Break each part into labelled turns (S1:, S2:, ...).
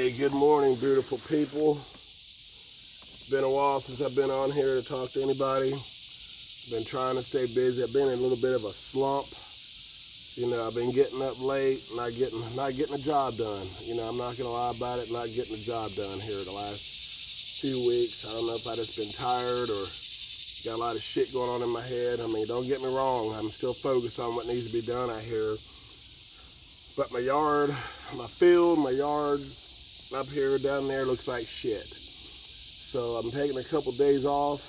S1: Hey, good morning, beautiful people. It's been a while since I've been on here to talk to anybody. Been trying to stay busy. I've been in a little bit of a slump. You know, I've been getting up late, not getting the job done. You know, I'm not gonna lie about it, not getting the job done here the last few weeks. I don't know if I just been tired or got a lot of shit going on in my head. I mean, don't get me wrong, I'm still focused on what needs to be done out here. But my yard, my field, my yard up here, down there looks like shit. So I'm taking a couple days off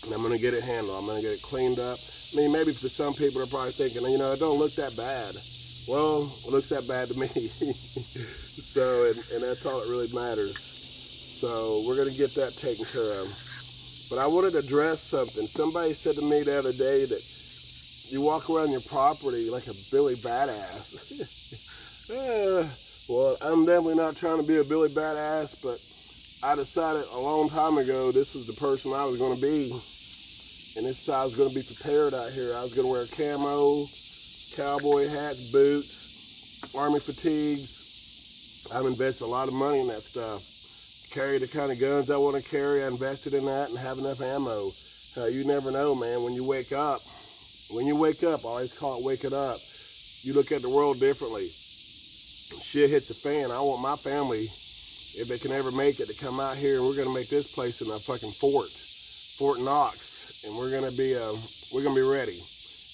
S1: and I'm gonna get it handled. I'm gonna get it cleaned up. I mean, maybe for some people are probably thinking, you know, it don't look that bad. Well, it looks that bad to me. So, and that's all that really matters. So we're gonna get that taken care of. But I wanted to address something. Somebody said to me the other day that you walk around your property like a Billy Badass. Well, I'm definitely not trying to be a Billy Badass, but I decided a long time ago this was the person I was going to be. And this is how I was going to be prepared out here. I was going to wear camo, cowboy hats, boots, army fatigues. I've invested a lot of money in that stuff. Carry the kind of guns I want to carry. I invested in that and have enough ammo. You never know, man, when you wake up. When you wake up, I always call it waking up, you look at the world differently. Shit hits the fan. I want my family, if they can ever make it, to come out here and we're gonna make this place in a fucking Fort Knox, and we're gonna be ready.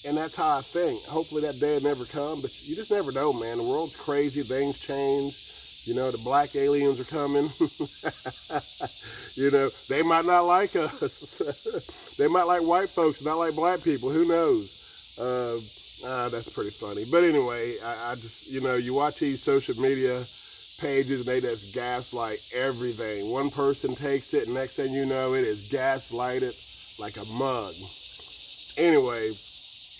S1: And that's how I think. Hopefully that day will never come, but you just never know, man. The world's crazy, things change. You know, the black aliens are coming. You know, they might not like us. They might like white folks, not like black people. Who knows? That's pretty funny. But anyway, I just, you know, you watch these social media pages and they just gaslight everything. One person takes it and next thing you know, it is gaslighted like a mug. Anyway,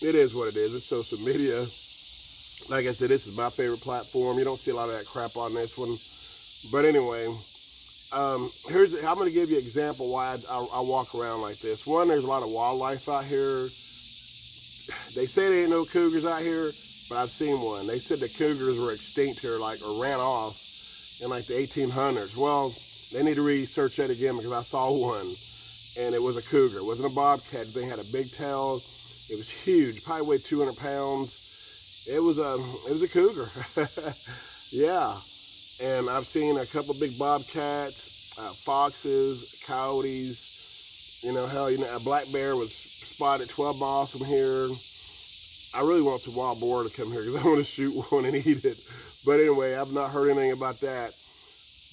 S1: it is what it is. It's social media. Like I said, this is my favorite platform. You don't see a lot of that crap on this one. But anyway, I'm going to give you an example why I walk around like this. One, there's a lot of wildlife out here. They say there ain't no cougars out here, but I've seen one. They said the cougars were extinct here, or ran off in like the 1800s. Well, they need to research that again because I saw one, and it was a cougar. It wasn't a bobcat. They had a big tail. It was huge, probably weighed 200 pounds. It was a cougar. Yeah. And I've seen a couple big bobcats, foxes, coyotes. You know, hell, a black bear was spotted 12 miles from here. I really want some wild boar to come here because I want to shoot one and eat it. But anyway, I've not heard anything about that.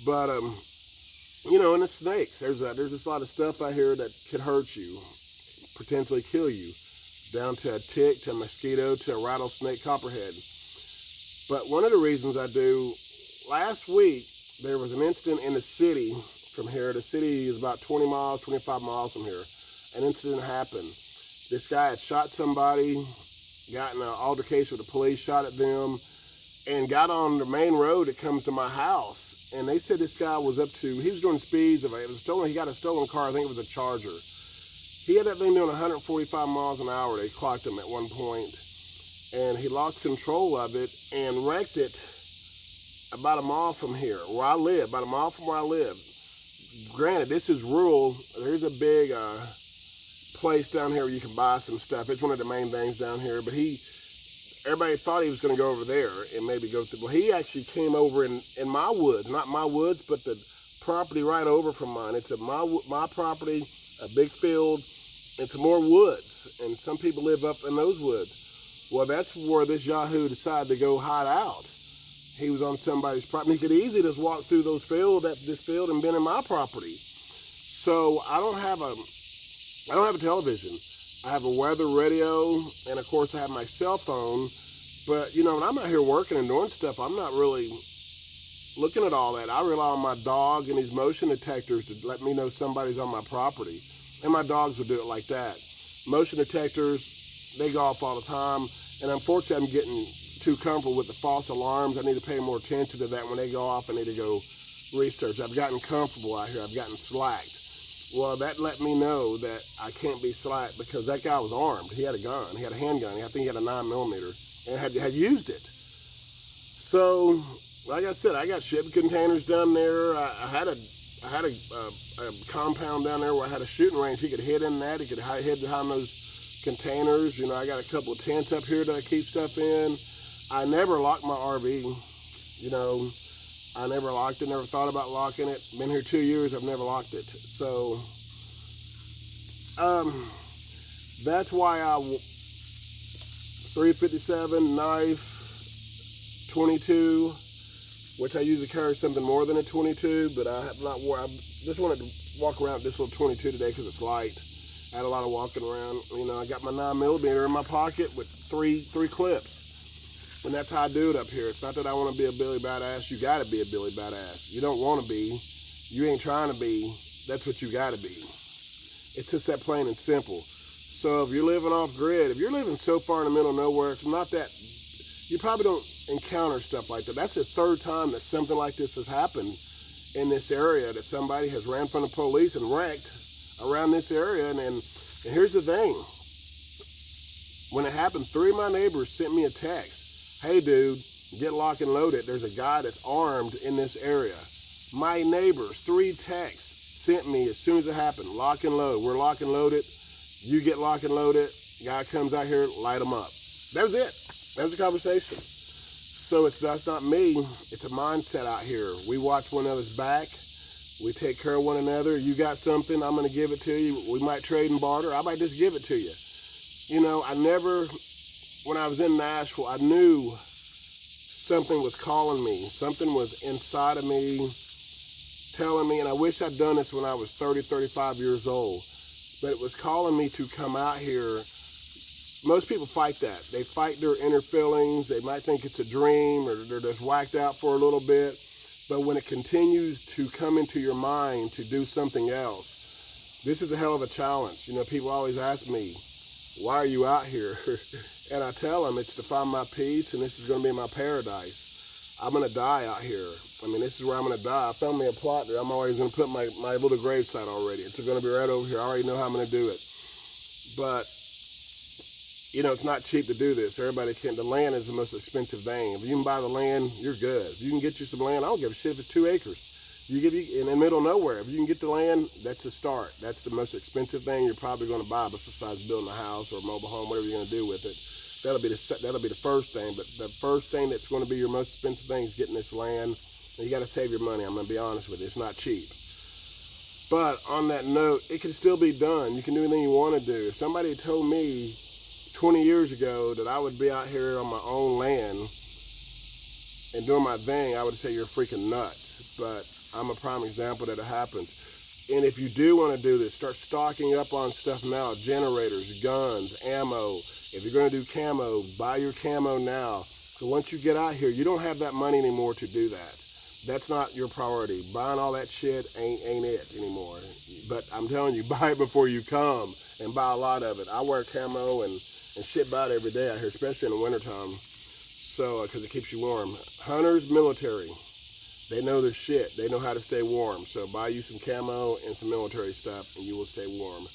S1: But you know, and the snakes. There's just a lot of stuff out here that could hurt you, potentially kill you. Down to a tick, to a mosquito, to a rattlesnake, copperhead. But one of the reasons I do, last week, there was an incident in the city from here. The city is about 20 miles, 25 miles from here. An incident happened. This guy had shot somebody, got in an altercation with the police, shot at them, and got on the main road that comes to my house. And they said this guy was he was doing speeds of it. It was stolen. He got a stolen car. I think it was a Charger. He had that thing doing 145 miles an hour. They clocked him at one point, and he lost control of it and wrecked it about a mile from here, where I live, about a mile from where I live. Granted, this is rural. There's a big place down here where you can buy some stuff. It's one of the main things down here, but everybody thought he was going to go over there and maybe go through. Well, he actually came over in my woods, not my woods, but the property right over from mine. It's my property, a big field, and some more woods, and some people live up in those woods. Well, that's where this Yahoo decided to go hide out. He was on somebody's property. He could easily just walk through this field and been in my property. So I don't have a television. I have a weather radio, and of course I have my cell phone. But you know, when I'm out here working and doing stuff, I'm not really looking at all that. I rely on my dog and his motion detectors to let me know somebody's on my property. And my dogs will do it like that. Motion detectors, they go off all the time. And unfortunately, I'm getting too comfortable with the false alarms. I need to pay more attention to that. When they go off, I need to go research. I've gotten comfortable out here. I've gotten slacked. Well, that let me know that I can't be slacked because that guy was armed. He had a gun. He had a handgun. I think he had a 9mm and had used it. So like I said, I got shipping containers down there. I had a compound down there where I had a shooting range. He could hit in that. He could hide behind those containers. You know, I got a couple of tents up here that I keep stuff in. I never locked my RV. You know, I never locked it, never thought about locking it. Been here 2 years, I've never locked it. So, that's why 357 knife, 22, which I usually carry something more than a 22, but I have not I just wanted to walk around with this little 22 today because it's light. I had a lot of walking around. You know, I got my 9mm in my pocket with three clips. And that's how I do it up here. It's not that I want to be a Billy Badass. You got to be a Billy Badass. You don't want to be. You ain't trying to be. That's what you got to be. It's just that plain and simple. So if you're living off grid, if you're living so far in the middle of nowhere, it's not that, you probably don't encounter stuff like that. That's the third time that something like this has happened in this area, that somebody has ran from the police and wrecked around this area. And here's the thing. When it happened, 3 of my neighbors sent me a text. Hey dude, get locked and loaded. There's a guy that's armed in this area. My neighbors, 3 texts sent me as soon as it happened. Lock and load. We're lock and loaded. You get lock and loaded. Guy comes out here, light him up. That was it. That was the conversation. So that's not me. It's a mindset out here. We watch one another's back. We take care of one another. You got something, I'm going to give it to you. We might trade and barter. I might just give it to you. You know, when I was in Nashville, I knew something was calling me. Something was inside of me telling me, and I wish I'd done this when I was 30, 35 years old, but it was calling me to come out here. Most people fight that. They fight their inner feelings. They might think it's a dream, or they're just whacked out for a little bit. But when it continues to come into your mind to do something else, this is a hell of a challenge. You know, people always ask me, why are you out here? And I tell them it's to find my peace, and this is going to be my paradise. I'm going to die out here. I mean, this is where I'm going to die. I found me a plot there. I'm always going to put my little gravesite already. It's going to be right over here. I already know how I'm going to do it. But, you know, it's not cheap to do this. Everybody can't. The land is the most expensive thing. If you can buy the land, you're good. If you can get you some land, I don't give a shit if it's 2 acres. In the middle of nowhere, if you can get the land, that's the start. That's the most expensive thing you're probably going to buy, besides building a house or a mobile home, whatever you're going to do with it. That'll be the first thing. But the first thing that's going to be your most expensive thing is getting this land. And you got to save your money. I'm going to be honest with you. It's not cheap. But on that note, it can still be done. You can do anything you want to do. If somebody told me 20 years ago that I would be out here on my own land and doing my thing, I would say you're freaking nuts. But I'm a prime example that it happens. And if you do want to do this, start stocking up on stuff now. Generators, guns, ammo. If you're going to do camo, buy your camo now. So once you get out here, you don't have that money anymore to do that. That's not your priority. Buying all that shit ain't it anymore. But I'm telling you, buy it before you come and buy a lot of it. I wear camo and shit about it every day out here, especially in the wintertime. So, because it keeps you warm. Hunters, military. They know their shit. They know how to stay warm. So buy you some camo and some military stuff and you will stay warm.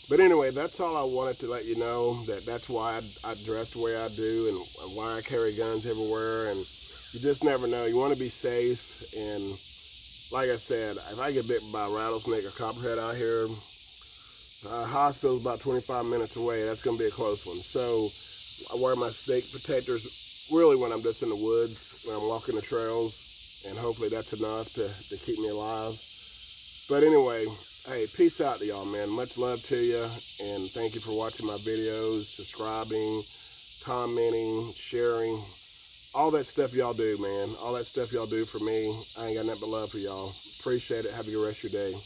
S1: But anyway, that's all I wanted to let you know. That's why I dress the way I do and why I carry guns everywhere. And you just never know. You want to be safe. And like I said, if I get bitten by a rattlesnake or copperhead out here, hospital's about 25 minutes away. That's going to be a close one. So I wear my snake protectors really when I'm just in the woods, when I'm walking the trails. And hopefully that's enough to keep me alive. But anyway, hey, peace out to y'all, man. Much love to you. And thank you for watching my videos, subscribing, commenting, sharing. All that stuff y'all do, man. All that stuff y'all do for me. I ain't got nothing but love for y'all. Appreciate it. Have a good rest of your day.